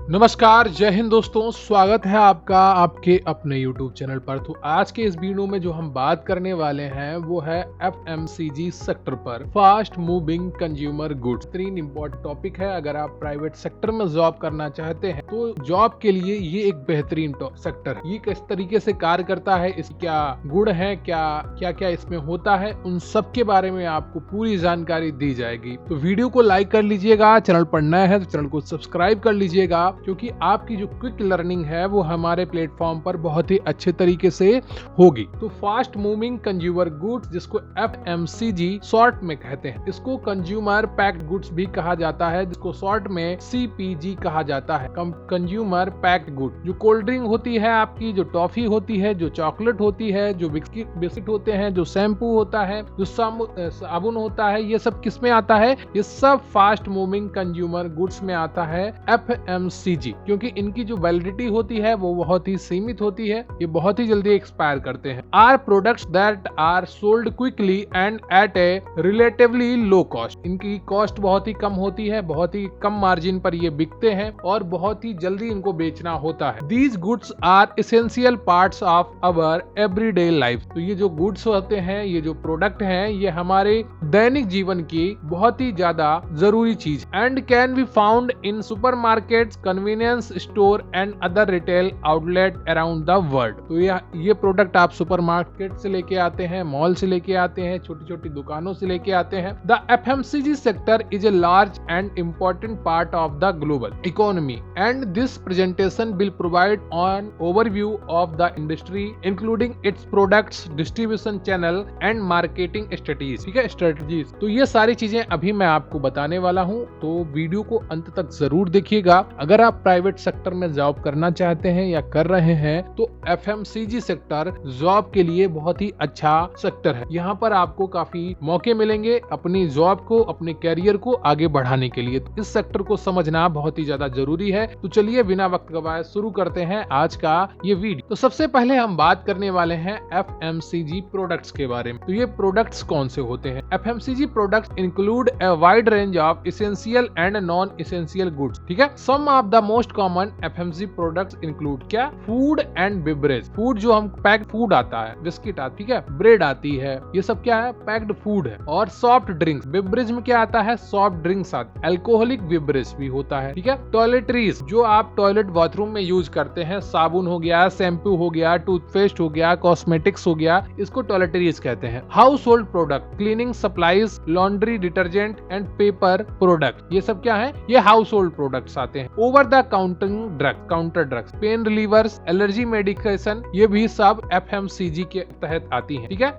नमस्कार, जय हिंद दोस्तों। स्वागत है आपका आपके अपने YouTube चैनल पर। तो आज के इस वीडियो में जो हम बात करने वाले हैं वो है FMCG सेक्टर पर, फास्ट मूविंग कंज्यूमर गुड्स। तीन इंपॉर्टेंट टॉपिक है। अगर आप प्राइवेट सेक्टर में जॉब करना चाहते हैं तो जॉब के लिए ये एक बेहतरीन सेक्टर है। ये किस तरीके से कार्य करता है, इस क्या गुण है, क्या क्या इसमें होता है, उन सब के बारे में आपको पूरी जानकारी दी जाएगी। तो वीडियो को लाइक कर लीजिएगा, चैनल पर नया है तो चैनल को सब्सक्राइब कर लीजिएगा, क्योंकि आपकी जो क्विक लर्निंग है वो हमारे प्लेटफॉर्म पर बहुत ही अच्छे तरीके से होगी। तो फास्ट मूविंग कंज्यूमर गुड्स, जिसको FMCG शॉर्ट में कहते हैं, इसको कंज्यूमर पैक्ड गुड्स भी कहा जाता है, जिसको शॉर्ट में CPG कहा जाता है, कंज्यूमर पैक्ड गुड। जो कोल्ड ड्रिंक होती है आपकी, जो टॉफी होती है, जो चॉकलेट होती है, जो बिस्किट होते हैं, जो शैम्पू होता है, जो साबुन होता है, ये सब किस में आता है? ये सब फास्ट मूविंग कंज्यूमर गुड्स में आता है, FMCG। क्योंकि इनकी जो वैलिडिटी होती है वो बहुत ही सीमित होती है, ये बहुत ही जल्दी एक्सपायर करते हैं। Are products that are sold quickly and at a relatively low cost. इनकी कॉस्ट बहुत ही कम होती है, बहुत ही कम मार्जिन पर ये बिकते हैं और बहुत ही जल्दी इनको बेचना होता है। These goods are essential parts of our everyday life. तो ये जो गुड्स होते हैं, ये जो प्रोडक्ट हैं, ये हमारे दैनिक जीवन की बहुत ही ज्यादा जरूरी चीज and can be found in supermarkets, convenience store and other retail outlet around the world. तो ये प्रोडक्ट आप सुपरमार्केट से लेके आते हैं, मॉल से लेके आते हैं, छोटी छोटी दुकानों से लेके आते हैं। The FMCG sector is a large and important part of the global economy and this presentation will provide on overview of the industry including its products, distribution channel and marketing strategies. ठीक है, strategies. तो ये सारी चीजें अभी मैं आपको बताने वाला हूँ, तो वीडियो को अंत तक जरूर देखिएगा। अगर आप प्राइवेट सेक्टर में जॉब करना चाहते हैं या कर रहे हैं तो FMCG सेक्टर जॉब के लिए बहुत ही अच्छा सेक्टर है। यहाँ पर आपको काफी मौके मिलेंगे अपनी जॉब को, अपने कैरियर को आगे बढ़ाने के लिए। तो इस सेक्टर को समझना बहुत ही ज्यादा जरूरी है। तो चलिए बिना वक्त गवाए शुरू करते हैं आज का ये वीडियो। तो सबसे पहले हम बात करने वाले हैं FMCG प्रोडक्ट्स के बारे में। तो ये प्रोडक्ट्स कौन से होते हैं? FMCG products include a wide range of essential and non essential goods. ठीक है, some of the most common FMCG products include क्या? Food and beverage. फूड जो हम पैक्ड फूड आता है, बिस्किट आती है, ब्रेड आती है, ये सब क्या है? पैक्ड फूड है। और सॉफ्ट ड्रिंक्स। बेवरेज में क्या आता है? सॉफ्ट ड्रिंक्स आती है। अल्कोहलिक बेवरेज भी होता है। ठीक है, टॉयलेटरीज, जो आप टॉयलेट बाथरूम में यूज करते हैं, साबुन हो गया, शैम्पू हो गया, टूथपेस्ट हो गया, कॉस्मेटिक्स हो गया, इसको टॉयलेटरीज कहते हैं। House hold product, cleaning supplies, laundry detergent and paper product, ये सब क्या है? ये हाउस होल्ड प्रोडक्ट्स आते हैं। Over the counter drugs, pen relievers, allergy medication, ये भी सब FMCG के तहत आती है। ठीक है,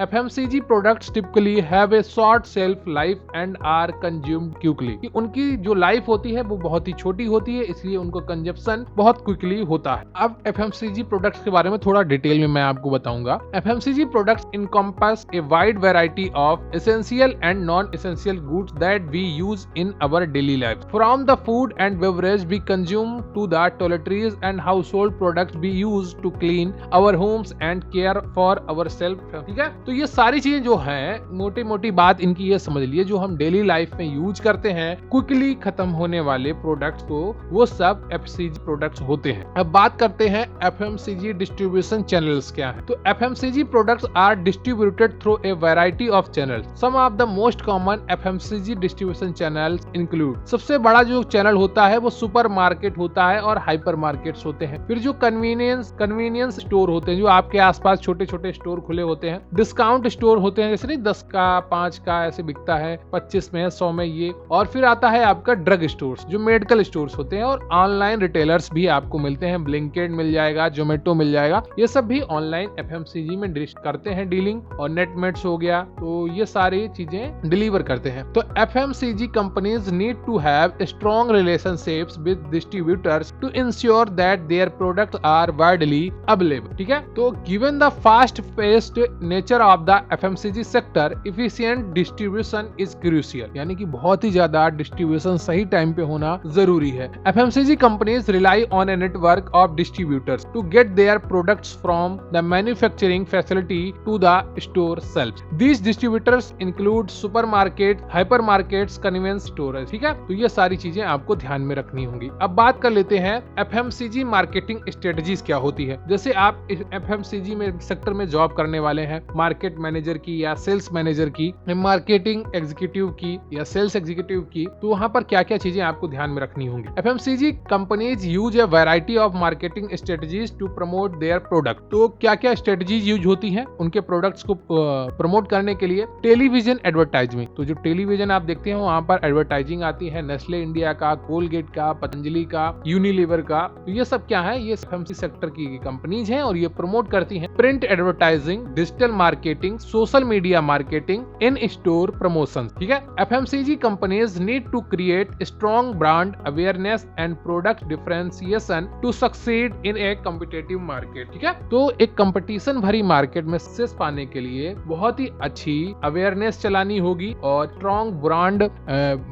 FMCG products typically have a short shelf life and are consumed quickly. उनकी जो लाइफ होती है वो बहुत ही छोटी होती है, इसलिए उनको कंजप्शन बहुत क्विकली होता है। अब FMCG प्रोडक्ट्स के बारे में थोड़ा डिटेल में मैं आपको बताऊंगा। FMCG products encompass a wide variety of essential and non-essential goods that we use in our daily lives. From the food and beverage we consume to the toiletries and household products we use to clean our homes and care for ourselves. ठीक है, तो ये सारी चीजें जो हैं, मोटी मोटी बात इनकी ये समझ लिए, जो हम डेली लाइफ में यूज करते हैं, क्विकली खत्म होने वाले प्रोडक्ट्स को, वो सब FMCG प्रोडक्ट्स होते हैं। अब बात करते हैं FMCG डिस्ट्रीब्यूशन चैनल्स क्या है। तो FMCG products are distributed through a variety of channels. Some of the most common FMCG distribution channels include, सबसे बड़ा जो चैनल होता है वो सुपर मार्केट होता है और हाइपर मार्केट्स होते हैं। फिर जो कन्वीनियंस स्टोर होते हैं, जो आपके आसपास छोटे छोटे स्टोर खुले होते हैं। डिस्काउंट स्टोर होते हैं, जैसे नहीं 10 का 5 का ऐसे बिकता है, 25 में, 100 में ये। और फिर आता है आपका ड्रग स्टोर्स, जो मेडिकल स्टोर्स होते हैं। और ऑनलाइन रिटेलर्स भी आपको मिलते हैं, ब्लिंकिट मिल जाएगा, जोमेटो मिल जाएगा, ये सब भी ऑनलाइन FMCG में करते हैं डीलिंग। और नेटमेट्स हो गया, तो ये सारी चीजें डिलीवर करते हैं। तो FMCG companies need to have strong relationships with distributors to ensure that their products are widely available. ठीक है, तो given the fast paced nature of the FMCG sector, efficient distribution is crucial. यानी कि बहुत ही ज्यादा डिस्ट्रीब्यूशन सही time पे होना जरूरी है। FMCG companies rely on a network of distributors to get their products from the manufacturing facility to the store shelf. These distributors include supermarket, hypermarkets, convenience stores. ठीक है, तो ये सारी चीजें आपको ध्यान में रखनी रखनी होंगी। अब बात कर लेते हैं FMCG मार्केटिंग स्ट्रेटजीज क्या होती है। जैसे आप FMCG में सेक्टर में जॉब करने वाले हैं, मार्केट मैनेजर की या सेल्स मैनेजर की, मार्केटिंग एग्जीक्यूटिव की या सेल्स एग्जीक्यूटिव की, तो वहां पर क्या क्या चीजें आपको ध्यान में रखनी होंगी। FMCG companies use a variety of marketing strategies to promote their product. तो क्या क्या स्ट्रेटजीज यूज होती हैं उनके प्रोडक्ट्स को प्रमोट करने के लिए। टेलीविजन एडवर्टाइजमेंट, तो जो टेलीविजन आप देखते हैं वहां पर एडवर्टाइजिंग आती है नेस्ले इंडिया का, कोलगेट का, पतंजलि का, यूनिलीवर का। तो ये सब क्या है, ये FMCG सेक्टर की कंपनीज हैं और ये प्रमोट करती हैं print advertising, digital marketing, social media marketing, in store promotion. ठीक है। FMCG companies need to create strong brand awareness and product differentiation to succeed in a competitive market. ठीक है। तो एक कंपटीशन भरी मार्केट में सक्सेस पाने के लिए बहुत ही अच्छी अवेयरनेस चलानी होगी और स्ट्रॉन्ग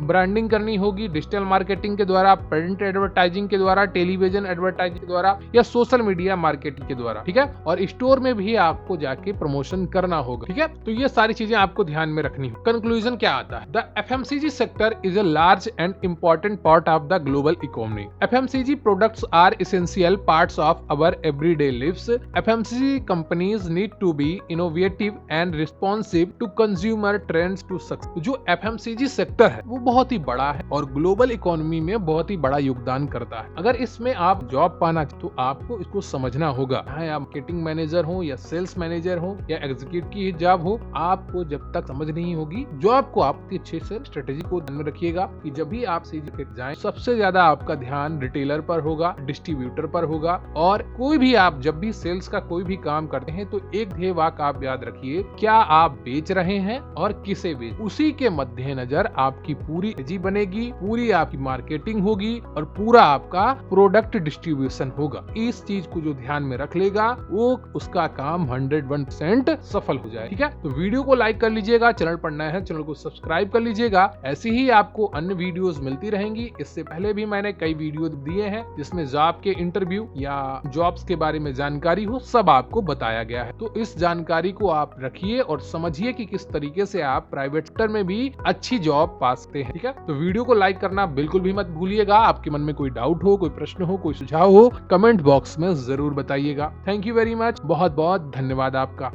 ब्रांडिंग करनी होगी डिजिटल मार्केटिंग के द्वारा, प्रिंट एडवर्टाइजिंग के द्वारा, टेलीविजन एडवर्टाइजिंग के द्वारा या सोशल मीडिया मार्केटिंग के द्वारा। ठीक है। और स्टोर में भी आपको जाके प्रमोशन करना होगा। ठीक है। तो ये सारी चीजें आपको ध्यान में रखनी है। कंक्लूजन क्या आता है, the FMCG sector is a large and important part of the global economy. FMCG products are essential parts of our everyday lives. FMCG companies need to be innovative and responsive to consumer trends to success. जो FMCG sector है वो बहुत ही बड़ा है और global economy में बहुत ही बड़ा योगदान करता है। अगर इसमें आप जॉब पाना तो आपको इसको समझना होगा। चाहे आप मार्केटिंग मैनेजर हो या सेल्स मैनेजर हो या एग्जीक्यूटिव की जॉब हो, आपको जब तक समझ नहीं होगी जॉब को, आपकी अच्छे से स्ट्रेटेजी को ध्यान में रखिएगा कि जब भी आप सीजी जाएं सबसे ज्यादा आपका ध्यान रिटेलर पर होगा, डिस्ट्रीब्यूटर पर होगा। और कोई भी आप जब भी सेल्स का कोई भी काम करते हैं तो एक ध्येय वाक्य आप याद रखिए, क्या आप बेच रहे हैं और किसे बेच, उसी के मद्देनजर आपकी पूरी स्ट्रेटजी बनेगी, पूरी आपकी मार्केटिंग होगी और पूरा आपका प्रोडक्ट डिस्ट्रीब्यूशन होगा। इस चीज को जो ध्यान में रख लेगा वो उसका काम 101% सफल हो जाए। ठीक है। तो वीडियो को लाइक कर लीजिएगा, चैनल पर नया है चैनल को सब्सक्राइब कर लीजिएगा। ऐसी ही आपको अन्य वीडियोस मिलती रहेंगी। इससे पहले भी मैंने कई वीडियो दिए हैं जिसमें जॉब के इंटरव्यू या जॉब्स के बारे में जानकारी हो, सब आपको बताया गया है। तो इस जानकारी को आप रखिए और समझिए कि किस तरीके से आप प्राइवेट सेक्टर में भी अच्छी जॉब पा सकते हैं। ठीक है। तो वीडियो को लाइक करना बिल्कुल भी मत भूलिएगा। आपके मन में कोई डाउट हो, कोई प्रश्न हो, कोई सुझाव हो, कमेंट बॉक्स में जरूर बताइएगा। Thank you very much. बहुत बहुत धन्यवाद आपका।